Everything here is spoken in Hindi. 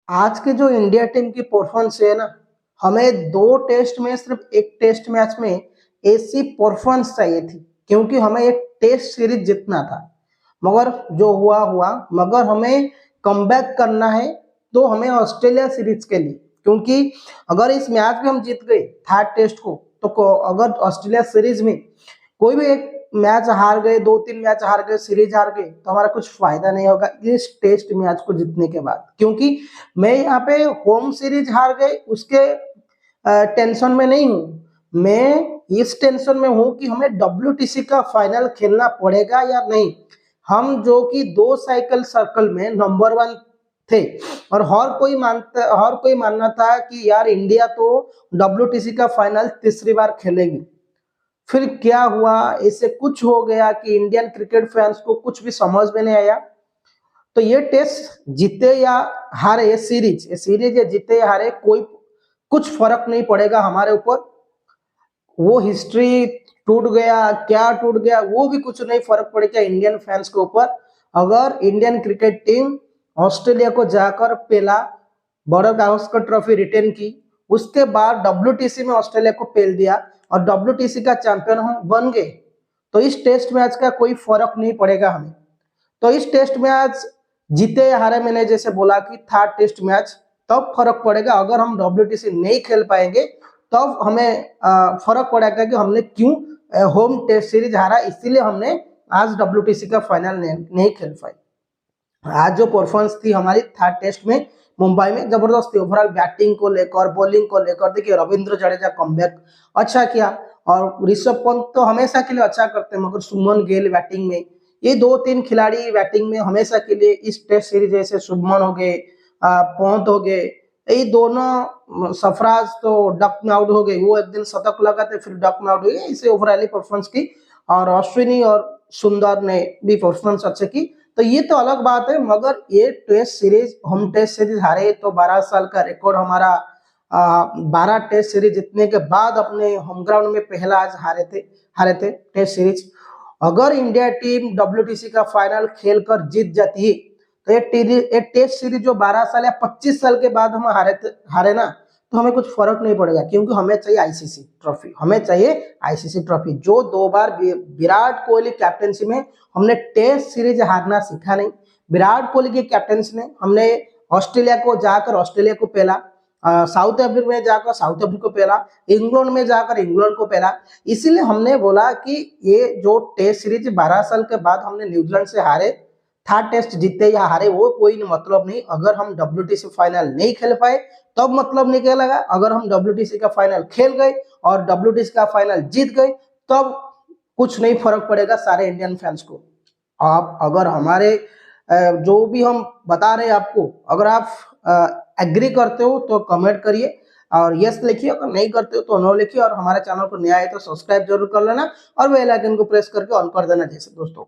आज की जो इंडिया टीम की परफॉर्मेंस है ना, हमें 2 टेस्ट में सिर्फ 1 टेस्ट मैच में ऐसी परफॉर्मेंस चाहिए थी, क्योंकि हमें एक टेस्ट सीरीज जीतना था। मगर जो हुआ हुआ, मगर हमें कमबैक करना है, तो हमें ऑस्ट्रेलिया सीरीज के लिए, क्योंकि अगर इस मैच में हम जीत गए थर्ड टेस्ट को, तो अगर ऑस्ट्रेलिया सीरीज में कोई भी एक मैच हार गए, 2-3 मैच हार गए, सीरीज हार गए, तो हमारा कुछ फायदा नहीं होगा इस टेस्ट मैच को जीतने के बाद। क्योंकि मैं यहाँ पे होम सीरीज हार गए उसके टेंशन में नहीं हूँ, मैं इस टेंशन में हूँ कि हमें WTC का फाइनल खेलना पड़ेगा या नहीं। हम जो कि 2 साइकिल सर्कल में नंबर 1 थे, और हर कोई मानना था कि यार इंडिया तो WTC का फाइनल तीसरी बार खेलेगी। फिर क्या हुआ, ऐसे कुछ हो गया कि इंडियन क्रिकेट फैंस को कुछ भी समझ में नहीं आया। तो ये टेस्ट जीते या हारे, ये सीरीज ये जीते या हारे, कोई कुछ फर्क नहीं पड़ेगा हमारे ऊपर। वो हिस्ट्री टूट गया, क्या टूट गया, वो भी कुछ नहीं फर्क पड़ेगा इंडियन फैंस के ऊपर। अगर इंडियन क्रिकेट टीम ऑस्ट्रेलिया को जाकर पहला बॉर्डर गावस्कर ट्रॉफी रिटेन की, उसके बाद WTC में ऑस्ट्रेलिया को पेल दिया और WTC का चैंपियन हम बन गए, तो इस टेस्ट मैच का कोई फर्क नहीं पड़ेगा हमें। तो इस टेस्ट मैच जीते या हारे, मैंने जैसे बोला कि थर्ड टेस्ट मैच तब फर्क पड़ेगा। अगर हम WTC नहीं खेल पाएंगे तब हमें फर्क पड़ेगा कि हमने क्यों होम टेस्ट सीरीज हारा, इसीलिए हमने आज WTC का फाइनल नहीं खेल पाए। आज जो परफॉर्मेंस थी हमारी थर्ड टेस्ट में मुंबई में, जबरदस्त थी। ओवरऑल बैटिंग को लेकर, बॉलिंग को लेकर, देखिए रविंद्र जडेजा कमबैक अच्छा किया, और ऋषभ पंत तो हमेशा के लिए अच्छा करते हैं, मगर सुमन गिल बैटिंग में, ये 2-3 खिलाड़ी बैटिंग में हमेशा के लिए इस टेस्ट सीरीज, जैसे शुभमन हो गए, पंत हो गए, ये दोनों, सरफराज तो डक में आउट हो गए, वो एक दिन शतक लगाते फिर डक में आउट हो गए, इसे ओवरऑल परफॉर्मेंस की। और अश्विनी और सुंदर ने भी परफॉर्मेंस अच्छे की, तो ये तो अलग बात है। मगर ये टेस्ट सीरीज, हम टेस्ट सीरीज हारे तो 12 साल का रिकॉर्ड हमारा, 12 टेस्ट सीरीज जीतने के बाद अपने होम ग्राउंड में पहला आज हारे थे टेस्ट सीरीज। अगर इंडिया टीम WTC का फाइनल खेलकर जीत जाती है, तो ये टेस्ट सीरीज जो 12 साल या 25 साल के बाद हम हारे ना, तो हमें कुछ फर्क नहीं पड़ेगा, क्योंकि हमें चाहिए ICC ट्रॉफी, हमें चाहिए ICC ट्रॉफी। जो 2 बार विराट कोहली कैप्टनसी में हमने टेस्ट सीरीज हारना सीखा नहीं, विराट कोहली की कैप्टनसी ने हमने ऑस्ट्रेलिया को जाकर ऑस्ट्रेलिया को पहला, साउथ अफ्रीका में जाकर साउथ अफ्रीका को पहला, इंग्लैंड में जाकर इंग्लैंड को पहला। इसीलिए हमने बोला कि ये जो टेस्ट सीरीज 12 साल के बाद हमने न्यूजीलैंड से हारे, थर्ड टेस्ट जीते या हारे वो कोई मतलब नहीं। अगर हम WTC फाइनल नहीं खेल पाए तब मतलब निकलेगा, अगर हम WTC का फाइनल खेल गए और WTC का फाइनल जीत गए, तब कुछ नहीं फर्क पड़ेगा सारे इंडियन फैंस को। आप अगर हमारे जो भी हम बता रहे हैं आपको, अगर आप एग्री करते हो तो कमेंट करिए और यस लिखिए, अगर नहीं करते हो तो नो लिखिए, और हमारे चैनल को नया है तो सब्सक्राइब जरूर कर लेना और बेल आइकन को प्रेस करके ऑन कर देना जैसे दोस्तों।